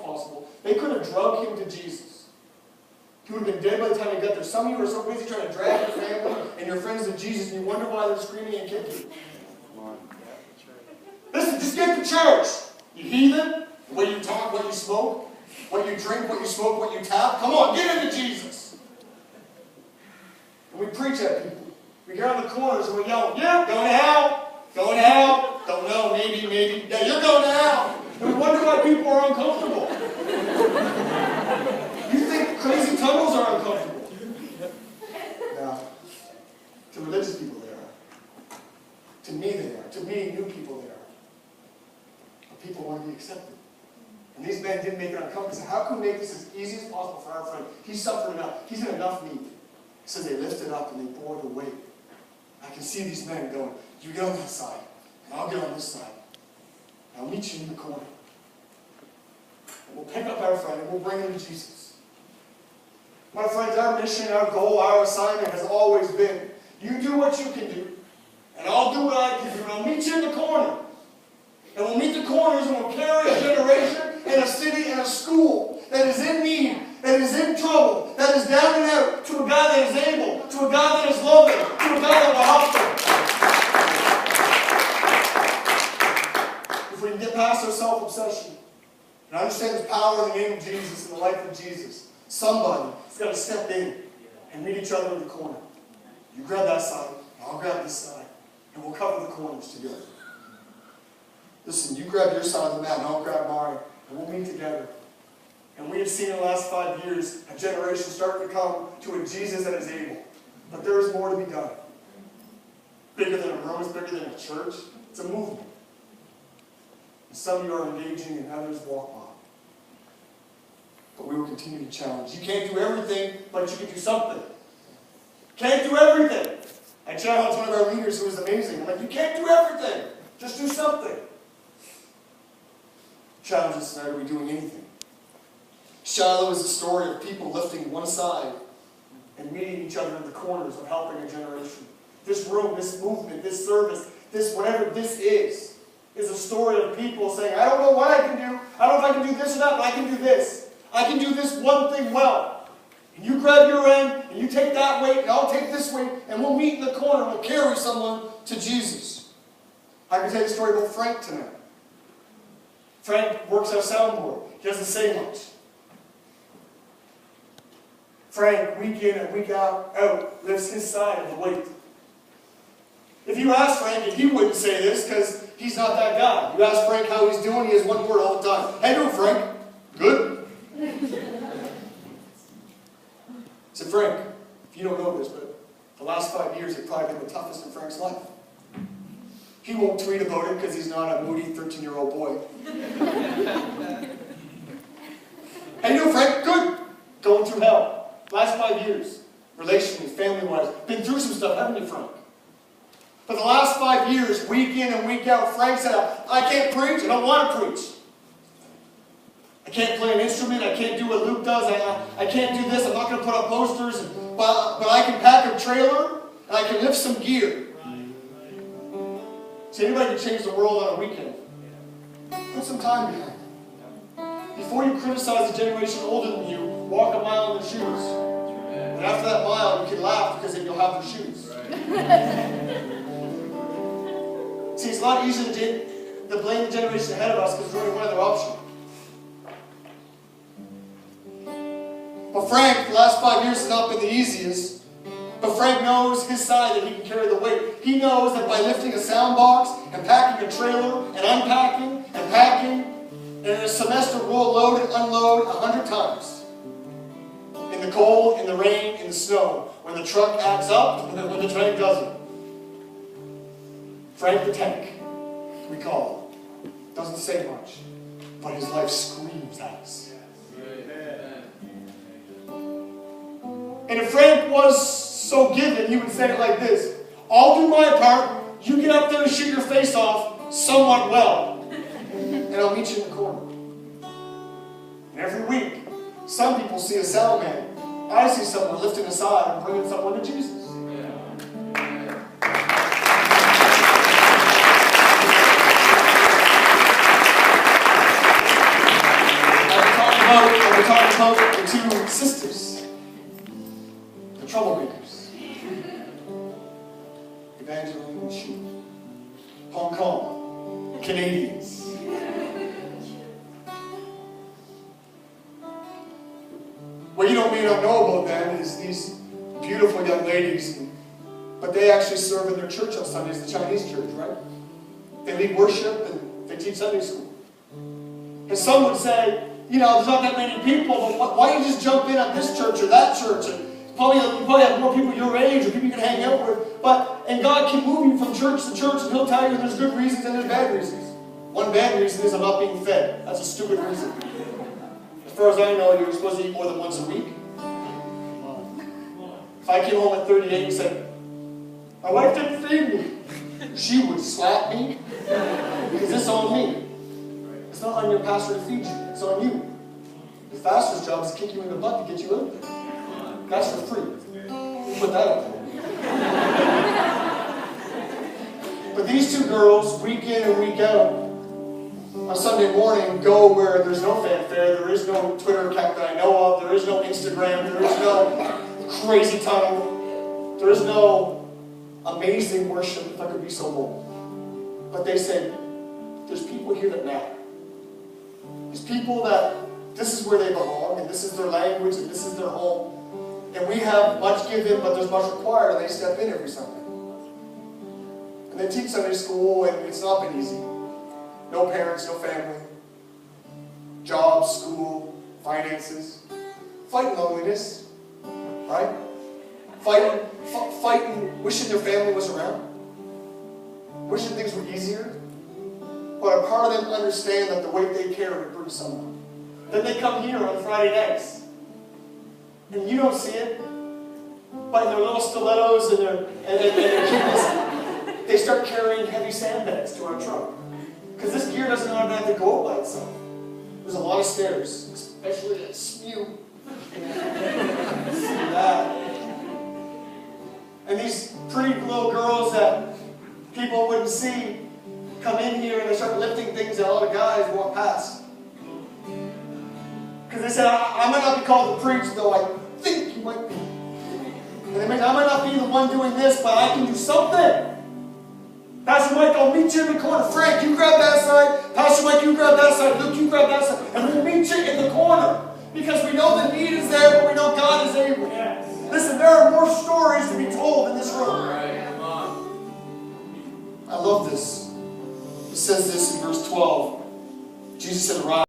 possible. They could have drugged him to Jesus. He would have been dead by the time he got there. Some of you are so busy trying to drag your family and your friends to Jesus, and you wonder why they're screaming and kicking. Listen, just get to church. You heathen. The way you talk, what you smoke, what you drink, what you smoke, what you tap. Come on, get into Jesus. And we preach at people. We get on the corners and we yell, yeah, going to hell. Going to hell. Don't know, maybe. Yeah, you're going to hell. And we wonder why people are uncomfortable. You think crazy tunnels are uncomfortable? No. To religious people they are. To me they are. To me, new people they are. But people want to be accepted. And these men didn't make it uncomfortable. So how can we make this as easy as possible for our friend? He's suffering enough. He's in enough need. He says they lifted up and they bore the weight. I can see these men going, you get on that side, and I'll get on this side. I'll meet you in the corner. And we'll pick up our friend and we'll bring him to Jesus. My friends, our mission, our goal, our assignment has always been, you do what you can do, and I'll do what I can do, and I'll meet you in the corner. And we'll meet the corners and we'll carry a generation and a city and a school that is in need, that is in trouble, that is down and out, to a God that is able, to a God that is loving, to a God that will help them. If we can get past our self-obsession and understand the power in the name of Jesus and the life of Jesus, somebody has got to step in and meet each other in the corner. You grab that side, and I'll grab this side, and we'll cover the corners together. Listen, you grab your side of the mat, and I'll grab mine, and we'll meet together. And we have seen in the last 5 years a generation starting to come to a Jesus that is able. But there is more to be done. Bigger than a room, it's bigger than a church. It's a movement. And some of you are engaging and others walk by. But we will continue to challenge. You can't do everything, but you can do something. Can't do everything. I challenged one of our leaders who was amazing. I'm like, you can't do everything. Just do something. Challenge us tonight, are we doing anything? Shiloh is a story of people lifting one side and meeting each other in the corners of helping a generation. This room, this movement, this service, this whatever this is a story of people saying, I don't know what I can do. I don't know if I can do this or that, but I can do this. I can do this one thing well. And you grab your end, and you take that weight, and I'll take this weight, and we'll meet in the corner, and we'll carry someone to Jesus. I can tell you the story about Frank tonight. Frank works our soundboard. He doesn't say much. Frank, week in and week out, lifts his side of the weight. If you ask Frank, he wouldn't say this because he's not that guy. You ask Frank how he's doing, he has one word all the time. How you doing, Frank? Good. I said, Frank, if you don't know this, but the last 5 years have probably been the toughest in Frank's life. He won't tweet about it because he's not a moody 13-year-old boy. How you doing, Frank? Good. Going through hell. Last 5 years. Relationally, family-wise. Been through some stuff, haven't you, Frank? For the last 5 years, week in and week out, Frank said, I can't preach. I don't want to preach. I can't play an instrument. I can't do what Luke does. I can't do this. I'm not going to put up posters. But I can pack a trailer and I can lift some gear. See, anybody can change the world on a weekend. Put some time behind it. Before you criticize the generation older than you, walk a mile in their shoes. And after that mile, you can laugh because then you'll have their shoes. See, it's a lot easier to blame the generation ahead of us because there's only one other option. But Frank, the last 5 years has not been the easiest. But Frank knows his side that he can carry the weight. He knows that by lifting a sound box and packing a trailer and unpacking and packing, and in a semester we'll load and unload 100 times. In the cold, in the rain, in the snow. When the truck acts up, and when the train doesn't. Frank the Tank, we call him. Doesn't say much, but his life screams at us. And if Frank was so given, he would say it like this. I'll do my part. You get up there and shoot your face off somewhat well. And I'll meet you in the corner. And every week, some people see a sound man. I see someone lifting a side and bringing someone to Jesus. about the two sisters, the troublemakers, Evangeline and Shiloh, Hong Kong, Canadians. What you may not know about them is these beautiful young ladies, but they actually serve in their church on Sundays, the Chinese church, right? They lead worship and they teach Sunday school. And some would say, there's not that many people, but why don't you just jump in at this church or that church? And you probably have more people your age or people you can hang out with. And God can move you from church to church, and He'll tell you there's good reasons and there's bad reasons. One bad reason is I'm not being fed. That's a stupid reason. As far as I know, you're supposed to eat more than once a week. If I came home at 38 and said, my wife didn't feed me, she would slap me because it's on me. It's not on your pastor to feed you. It's on you. The pastor's job is to kick you in the butt to get you out there. That's for free. Put that up there. But these two girls, week in and week out, on Sunday morning, go where there's no fanfare, there is no Twitter account that I know of, there is no Instagram, there is no crazy tunnel, there is no amazing worship, if I could be so bold. But they say, there's people here that matter. There's people that this is where they belong, and this is their language, and this is their home. And we have much given, but there's much required, and they step in every Sunday. And they teach Sunday school, and it's not been easy. No parents, no family. Job, school, finances. Fighting loneliness, right? Fighting, wishing their family was around. Wishing things were easier. But a part of them understand that the weight they carry would bring someone. Then they come here on Friday nights. And you don't see it. But in their little stilettos and their kidneys, they start carrying heavy sandbags to our truck. Because this gear doesn't automatically go up by itself. There's a lot of stairs, especially at SMU. See that. And these pretty little girls that people wouldn't see come in here and they start lifting things that a lot of guys walk past. Because they said, I might not be called to preach, though I think you might be. And they mention, I might not be the one doing this, but I can do something. Pastor Mike, I'll meet you in the corner. Frank, you grab that side. Pastor Mike, you grab that side. Luke, you grab that side. And we'll meet you in the corner. Because we know the need is there, but we know God is able. Yes. Listen, there are more stories to be told in this room. Right, come on. I love this. It says this in verse 12. Jesus said, "Arise."